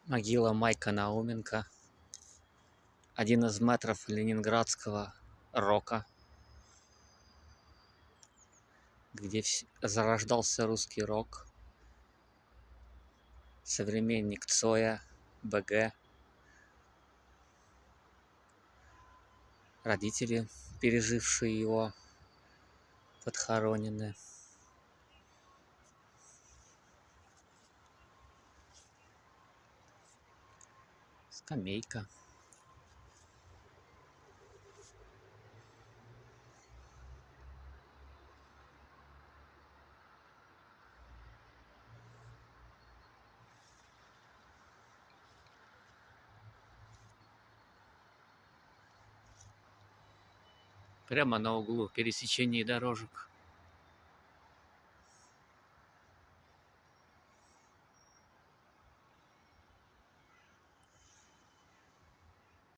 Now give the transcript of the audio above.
Могила Майка Науменко, один из мэтров ленинградского рока, где зарождался русский рок, современник Цоя, БГ, родители, пережившие его, подхоронены. Скамейка. Прямо на углу пересечения дорожек.